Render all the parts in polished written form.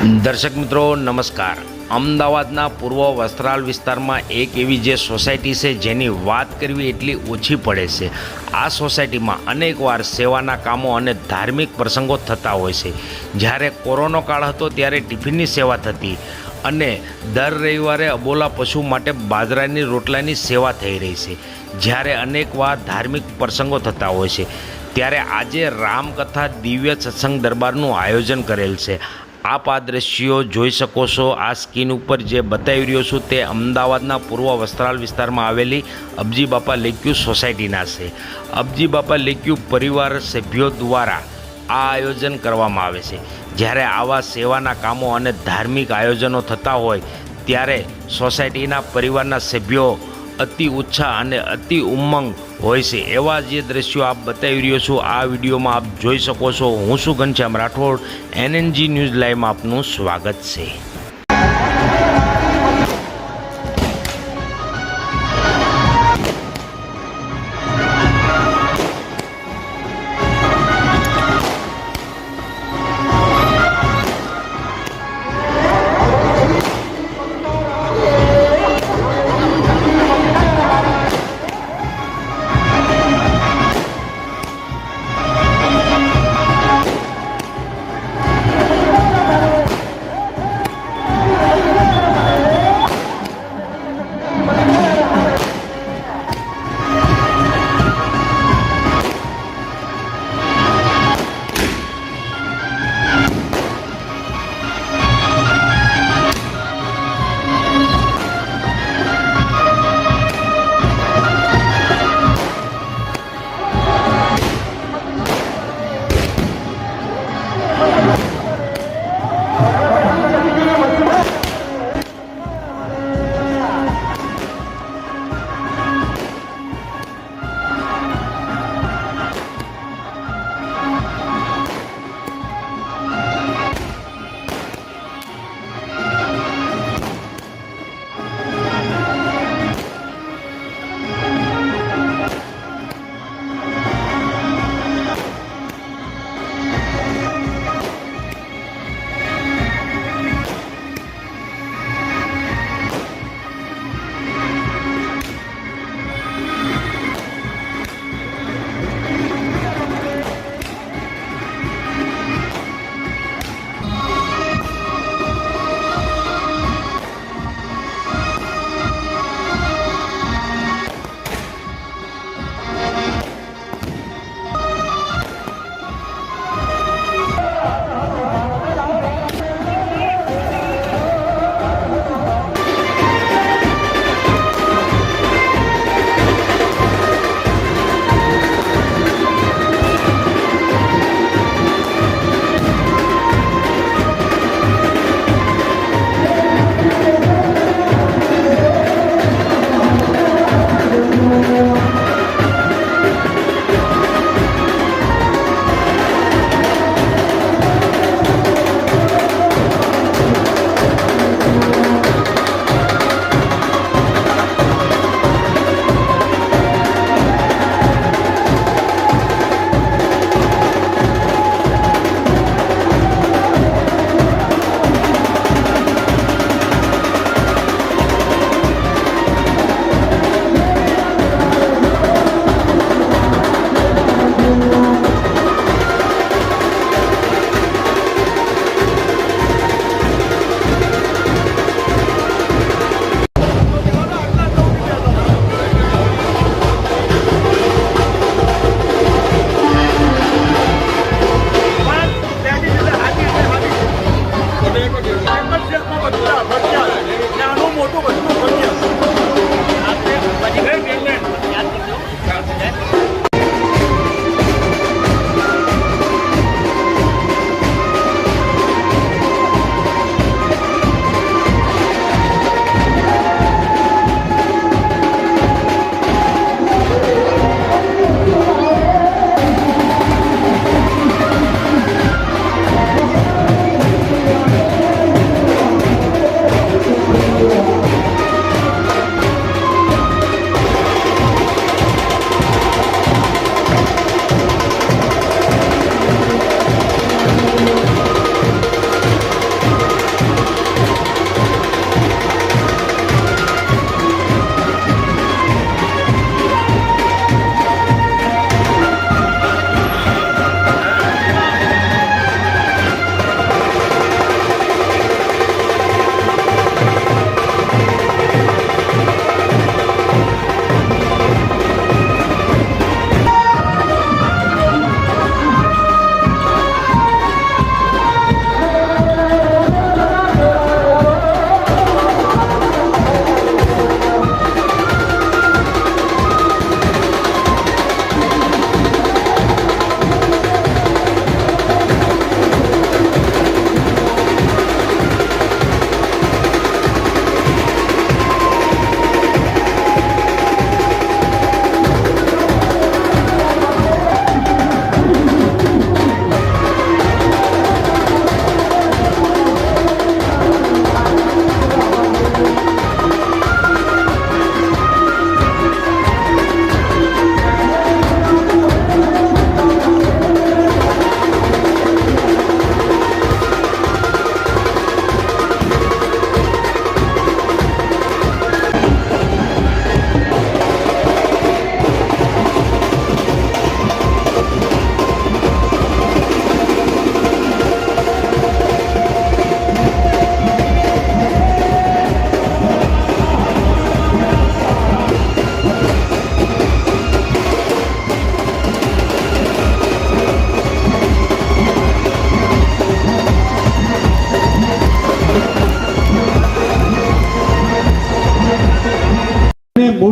દર્શક મિત્રો નમસ્કાર। અમદાવાદના પૂર્વ વસ્ત્રાલ વિસ્તારમાં એક એવી જે સોસાયટી છે જેની વાત કરવી એટલી ઓછી પડે છે। આ સોસાયટીમાં અનેકવાર સેવાના કામો અને ધાર્મિક પ્રસંગો થતા હોય છે। જ્યારે કોરોના કાળ હતો ત્યારે ટિફિનની સેવા થતી અને દર રવિવારે અબોલા પશુ માટે બાજરાની રોટલાની સેવા થઈ રહી છે। જ્યારે અનેકવાર ધાર્મિક પ્રસંગો થતા હોય છે ત્યારે આજે રામકથા દિવ્ય સત્સંગ દરબારનું આયોજન કરેલ છે। આપ આ દ્રશ્યો જોઈ શકો છો। આ સ્ક્રીન ઉપર જે બતાવી રહ્યો છું તે અમદાવાદના પૂર્વ વસ્ત્રાલ વિસ્તારમાં આવેલી અબજી બાપા લેક્યુ સોસાયટીના છે। અબજી બાપા લેક્યુ પરિવાર સભ્યો દ્વારા આ આયોજન કરવામાં આવે છે। જ્યારે આવા સેવાના કામો અને ધાર્મિક આયોજનો થતા હોય ત્યારે સોસાયટીના પરિવારના સભ્યો અતિ ઉત્સાહ અને અતિ ઉમંગ હોય છે। એવા જે દ્રશ્યો આપ બતાવી રહ્યો છું આ વિડીયોમાં આપ જોઈ શકો છો। હું છું ઘનશ્યામ રાઠોડ, NNG ન્યૂઝ લાઈવમાં આપનું સ્વાગત છે।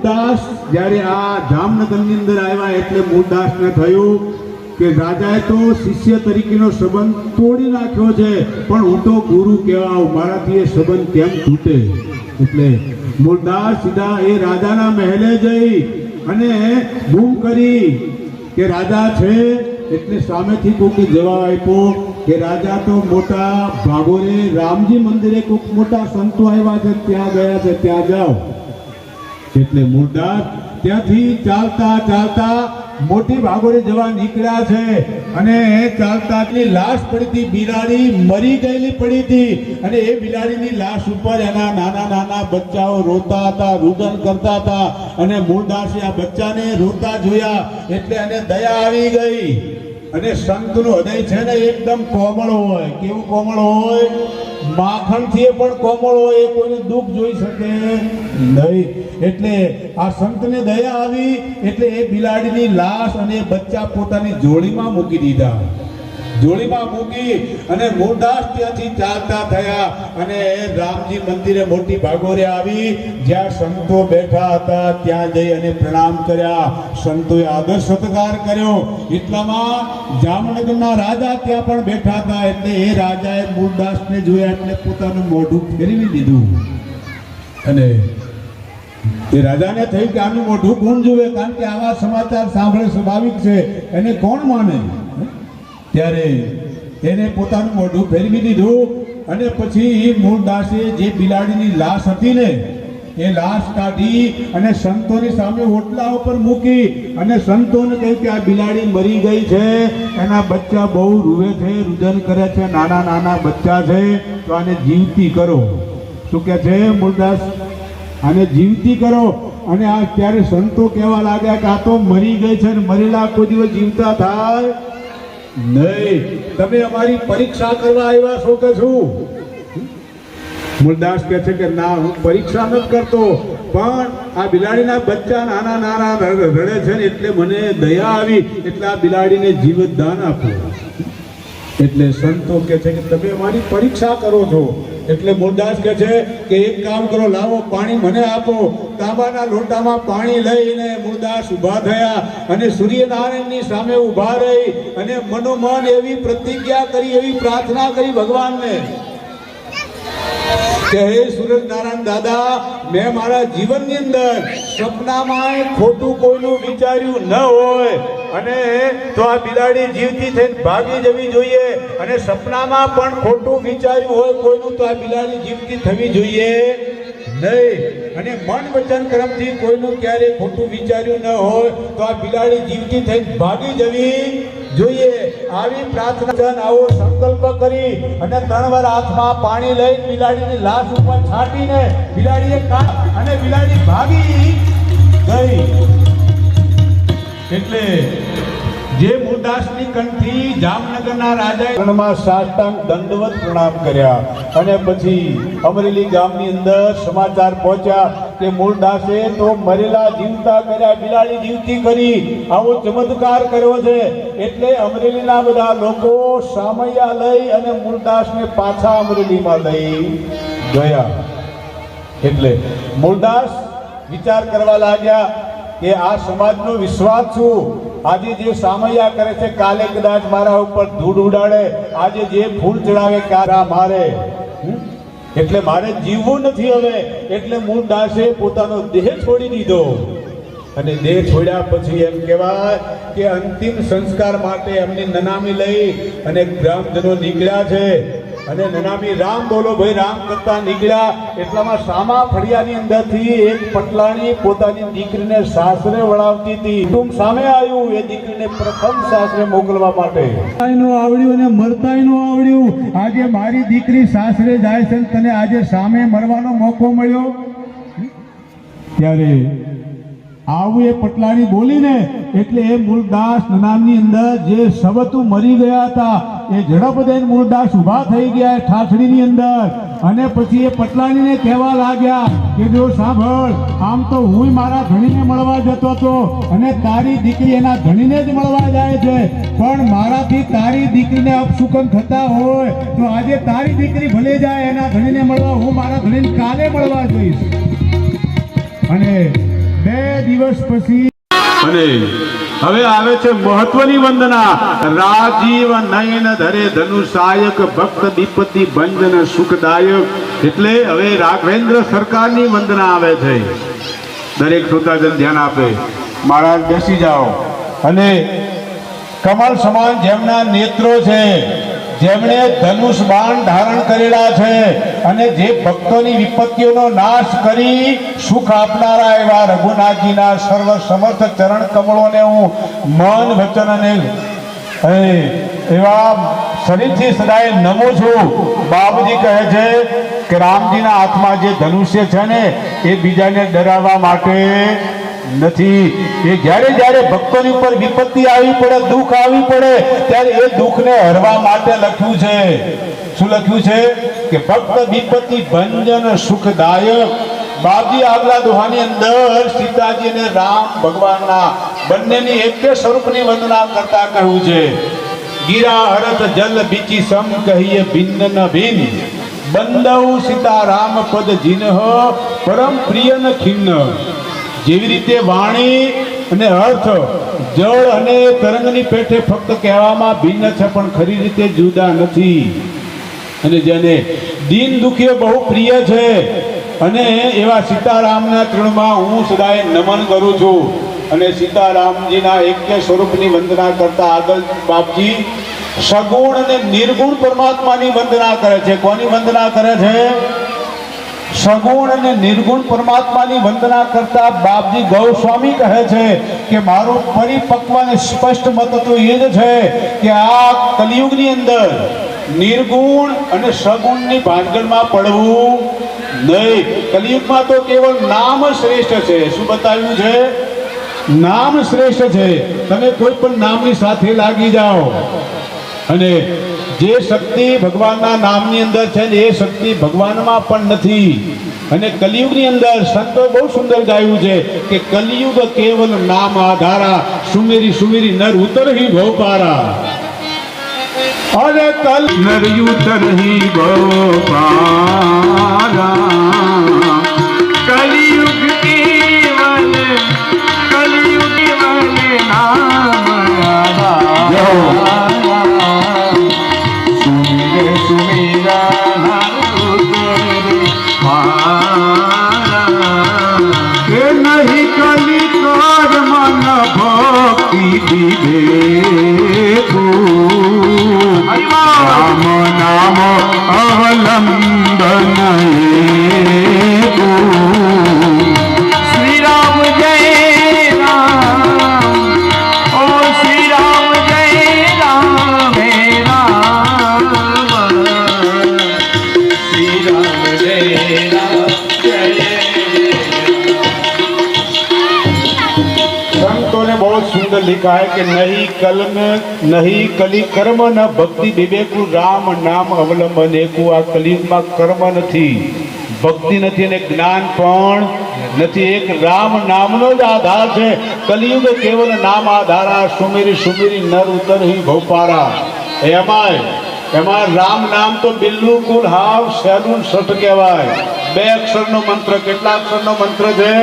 મૂળદાસ જ્યારે આ જામનગરની અંદર આવ્યા એટલે મૂળદાસને થયું કે રાજાએ તો શિષ્ય તરીકેનો સંબંધ તોડી નાખ્યો છે, પણ હું તો ગુરુ કહેવાઉં, મારાથી એ સંબંધ કેમ તૂટે? એટલે મૂળદાસ સીધા એ રાજાના મહેલે જઈ અને બૂમ કરી કે રાજા છે. એટલે સામેથી કોઈકે જવાબ આપ્યો કે રાજા તો મોટા ભાગોરે રામજી મંદિરે કોઈક મોટા સંતો આવ્યા છે, ત્યાં ગયા છે, ત્યાં જાઓ. એટલે મૂળદાસ ત્યાંથી ચાલતા ચાલતા મોટી ભાગોરે જવા નીકળ્યા છે અને ચાલતાની લાશ પડી હતી, બિલાડી મરી ગયેલી પડી હતી અને એ બિલાડીની લાશ ઉપર એના નાના નાના બચ્ચાઓ રોતા હતા, રુદન કરતા હતા અને મૂળદાસે આ બચ્ચાને રોતા જોયા એટલે એને દયા આવી ગઈ. અને સંતનું હૃદય છે ને એકદમ કોમળ હોય. કેવું કોમળ હોય? માખણથી પણ કોમળ હોય, એ કોઈને દુઃખ જોઈ શકે નહીં. એટલે આ સંતને દયા આવી એટલે એ બિલાડીની લાશ અને બચ્ચા પોતાની જોડીમાં મૂકી દીધા. જોડીમાં મૂકી અને મૂળદાસ ત્યાંથી ચાલતા થયા અને રામજી મંદિરે મોટી ભાગોરે આવી જ્યાં સંતો બેઠા હતા ત્યાં જઈ અને પ્રણામ કર્યા. સંતોએ આદર સત્કાર કર્યો. એટલામાં જામનગરના રાજા ત્યાં પણ બેઠા હતા એટલે એ રાજાએ મૂળદાસને જોયા એટલે પોતાનું મોઢું ફેરવી દીધું. અને એ રાજાને થયું કે આનું મોઢું કોણ જોવે, કારણ કે આવા સમાચાર સાંભળે સ્વાભાવિક છે, એને કોણ માને? ત્યારે એને પોતાનું મોઢું ફેરવી દીધું અને પછી મૂળદાસે જે બિલાડીની લાશ હતી ને એ લાશ કાઢી અને સંતોની સામે ઓટલા ઉપર મૂકી અને સંતોને કહ્યું કે આ બિલાડી મરી ગઈ છે, એના બચ્ચા બહુ રૂવે છે, રુદન કરે છે, નાના નાના બચ્ચા છે, તો આને જીવતી કરો. શું કે છે મૂળદાસ? આને જીવતી કરો. અને આ ત્યારે સંતો કહેવા લાગ્યા કે આ તો મરી ગઈ છે, મરેલા કોઈ દિવસ જીવતા થાય નહીં. તમે અમારી પરીક્ષા કરવા આવ્યા છો કે શું? મૂળદાસ કહે છે કે ના, હું પરીક્ષા નથી કરતો, પણ આ બિલાડીના બચ્ચા નાના નાના રડે છે ને એટલે મને દયા આવી એટલે આ બિલાડીને જીવતદાન આપ્યું. એટલે સંતો કહે છે કે તમે અમારી પરીક્ષા કરો છો. એટલે મૂળદાસ કહે છે કે એક કામ કરો, લાવો પાણી મને આપો. તાંબાના લોટામાં પાણી લઈને મૂળદાસ ઊભા થયા અને સૂર્યનારાયણની સામે ઊભા રહી અને મનોમન એવી પ્રતિજ્ઞા કરી, એવી પ્રાર્થના કરી ભગવાનને કે હે સૂર્યનારાયણ દાદા, મેં મારા જીવનની અંદર સપનામાં ખોટું કોઈનું વિચાર્યું ન હોય અને તો આ બિલાડી જીવતી થઈને ભાગી જવી જોઈએ અને સપનામાં પણ ખોટું વિચાર્યું હોય કોઈનું તો આ બિલાડી જીવતી થવી જોઈએ નહીં. અને મન વચન કર્મથી કોઈનું ક્યારેય ખોટું વિચાર્યું ન હોય તો આ બિલાડી જીવતી થઈને ભાગી જવી જોઈએ. આવી પ્રાર્થના આવો સંકલ્પ કરી અને 3 વાર હાથમાં પાણી લઈ બિલાડીની લાશ ઉપર છાંટીને બિલાડીએ અને બિલાડી ભાગી ગઈ. એટલે જે મૂળદાસની કંઠી જામનગરના રાજાએ સાષ્ટાંગ દંડવત પ્રણામ કર્યા અને પછી અમરેલી ગામની અંદર સમાચાર પહોંચ્યા કે મૂળદાસે તો મરેલા જીવતા કર્યા, બિલાડી જીવતી કરી, આવો ચમત્કાર કર્યો છે. એટલે અમરેલીના બધા લોકો સામૈયા લઈ અને મૂળદાસને પાછા અમરેલીમાં લઈ ગયા. એટલે મૂળદાસ વિચાર કરવા લાગ્યા કે આ સમાજનો વિશ્વાસ છું. આજે જે સામૈયા કરે છે કાલે કદાચ મારા ઉપર ધૂળ ઉડાડે, આજે જે ફૂલ ચડાવે કારા મારે, એટલે મારે જીવવું નથી હવે. એટલે મૂળદાસે પોતાનો દેહ છોડી દીધો અને દેહ છોડ્યા પછી એમ કહેવાય કે અંતિમ સંસ્કાર માટે એમની નનામી લઈ અને ગ્રામજનો નીકળ્યા છે અને નનામી રામ બોલો ભાઈ રામ કરતા નીકળ્યા. એટલામાં સામા ફળિયાની અંદરથી એક પટલાણી પોતાની દીકરીને સાસરે વળાવતી હતી. કુટુંબ સામે આવ્યું એ દીકરીને પ્રથમ સાસરે મોકલવા માટે. આવડ્યું અને મરતાય નું આવડ્યું. આજે મારી દીકરી સાસરે જાય છે, તને આજે સામે મરવાનો મોકો મળ્યો. ત્યારે આવું એ પટલાણી બોલીને એટલે એ મૂળદાસ નામની અંદર જે સવતું મરી ગયા હતા એ ઝડપ દઈને મૂળદાસ ઊભા થઈ ગયા ઠાઠડીની અંદર અને પછી એ પટલાણીને કહેવા લાગ્યા કે જો સાંભળ, આમ તો હું મારા ધણીને મળવા જતો હતો અને તારી દીકરી એના ધણીને જ મળવા જાય છે, પણ મારાથી તારી દીકરીને અપશુકન થતા હોય તો આજે તારી દીકરી ભલે જાય એના ધણીને મળવા, હું મારા ધણીને કાલે મળવા જઈશ. અને 2 દિવસ પછી અને હવે આવે છે મહત્વની વંદના. રાજીવ નયન ધરે ધનુષાયક ભક્ત વિપત્તિ ભંજન સુખદાયક. એટલે હવે રાઘવેન્દ્ર સરકારની વંદના આવે છે. દરેક શ્રોતાજન ધ્યાન આપે. મહારાજ બેસી જાઓ. અને કમળ સમાન જેમના નેત્રો છે, જેમણે ધનુષ બાણ ધારણ કરેલા છે અને જે ભક્તોની વિપત્તિઓનો નાશ કરી સુખ આપનારા એવા રઘુનાથજીના સર્વ સમર્થ ચરણ કમળોને હું મન વચન અને એવા શરીરથી સદાય નમું છું. બાબુજી કહે છે કે રામજીના હાથમાં જે ધનુષ્ય છે ને એ બીજાને ડરાવવા માટે નથી. એ જ્યારે જ્યારે ભક્તોની ઉપર વિપત્તિ આવી પડે, દુઃખ આવી પડે, ત્યારે એ દુઃખને હરવા માટે લખ્યું છે. શું લખ્યું છે? કે ભક્ત વિપત્તિ ભંજન સુખદાયક. બાપજી આગલા દોહાની અંદર સીતાજી અને રામ ભગવાનના બંનેની એક સ્વરૂપની વંદના કરતા કહ્યું છે. ગીરા હરત જલ બીચી સમ કહીએ ભિન્ન ન ભિન્ન, બંદવ સીતા રામ પદ જીનહ પરમ પ્રિય ન ખિન્ન. જેવી રીતે વાણી અને અર્થ જળ અને તરંગની પેઠે ફક્ત કહેવામાં ભિન્ન છે પણ ખરી રીતે જુદા નથી. અને જેને દીન દુખીઓ બહુ પ્રિય છે અને એવા સીતારામના ચરણમાં હું સદાય નમન કરું છું. અને સીતારામજીના એક્ય સ્વરૂપની વંદના કરતા આગળ બાપજી સગુણ અને નિર્ગુણ પરમાત્માની વંદના કરે છે. કોની વંદના કરે છે? સગુણ અને નિર્ગુણ પરમાત્માની વંદના કરતા બાપજી ગૌસ્વામી કહે છે કે મારું પરિપક્વ અને સ્પષ્ટ મત તો એ જ છે કે આ કલિયુગની અંદર નિર્ગુણ અને સગુણની ભાંગણમાં પડવું નહીં. કલિયુગમાં તો કેવળ નામ શ્રેષ્ઠ છે. શું બતાવ્યું છે? નામ શ્રેષ્ઠ છે. તમે કોઈ પણ નામની સાથે લાગી જાઓ અને જે શક્તિ ભગવાનના નામની અંદર છે ને એ શક્તિ ભગવાનમાં પણ નથી. અને કલિયુગની અંદર સંતો બહુ સુંદર ગાયું છે કે કલિયુગ કેવલ નામ આધારા, સુમેરી સુમેરી નર ઉતરહી ભવપારા. અરે કલ નર ઉતરહી ભવપારા. કલિયુગ કેવલ નામ આધારા. नहीं कली कर मन भक्ति विवेकु, राम नाम अवलंबन हेतु. श्री राम जय राम, ओ श्री राम जय राम, हे राम श्री राम जय राम जय. ने बहुत सुंदर लिखा है कि नहीं कली कर्म न भक्ति विवेकु, राम नाम अवलंबन एकु. आ कलियुगમાં કર્મ નથી, ભક્તિ નથી અને જ્ઞાન પણ નથી. એક રામ નામનો જ આધાર છે. કલિયુગ કેવલ નામ આધારા, સુમેરી સુમેરી નર ઉતરહી ભવપારા. એમાં રામ નામ તો બિલકુલ હાવ સહેલું સટ કહેવાય. 2 અક્ષરનો મંત્ર. કેટલા અક્ષરનો મંત્ર છે?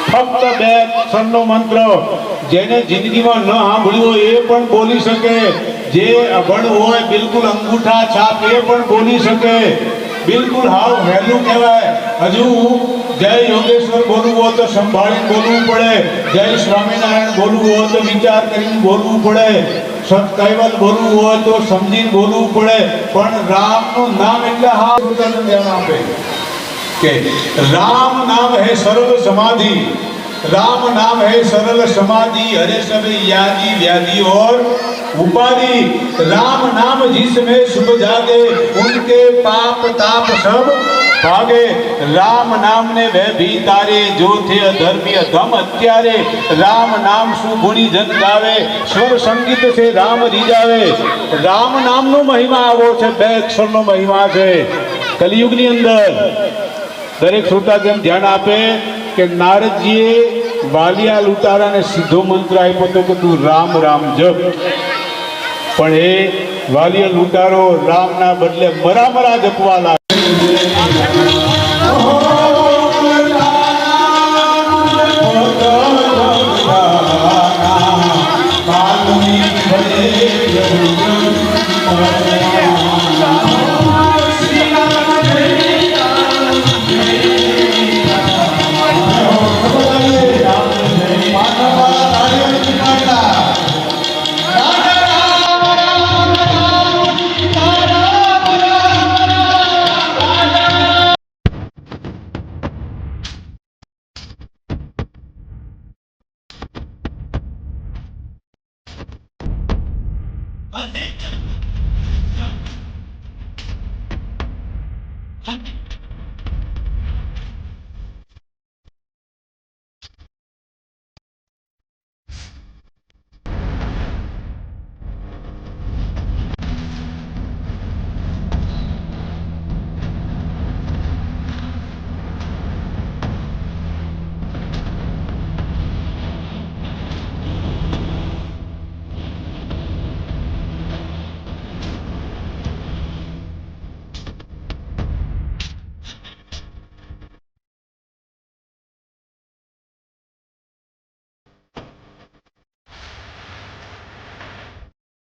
ફક્ત 2 અક્ષરનો મંત્ર. જેને જિંદગીમાં ન સાંભળ્યું હોય એ પણ બોલી શકે. જે અભણ હોય બિલકુલ અંગૂઠા છાપ એ પણ બોલી શકે. બિલકુલ હાવ વહેલું કહેવાય. હજુ જય યોગેશ્વર બોલવું હોય તો સંભાળીને બોલવું પડે. જય સ્વામિનારાયણ બોલવું હોય તો વિચાર કરીને બોલવું પડે. સત કૈવલ બોલવું હોય તો સમજીને બોલવું પડે. પણ રામનું નામ એટલે હાવ ધ્યાન આપે કે राम नाम है सर्व समाधि, राम नाम है सरल समाधि, हरे सब यादी व्याधि और उपाधि. राम नाम जिसमें शुभ जागे, उनके पाप ताप सब भागे. राम नाम ने वह भी तारे, जो थे अधर्मी अधम અત્યારે. राम नाम सुगुणी जन गावे, स्वर संगीत से राम રીજાવે. રામ નામનો મહિમા આવો છે. 2 અક્ષરનો મહિમા છે. કલિયુગની અંદર દરેક શ્રોતાજન ધ્યાન આપે કે નારદજીએ વાલિયા લૂંટારાને સીધો મંત્ર આપ્યો હતો કે તું રામ રામ જપ. પણ એ વાલિયા લૂંટારો રામના બદલે મરા મરા જપવા લાગ્યો.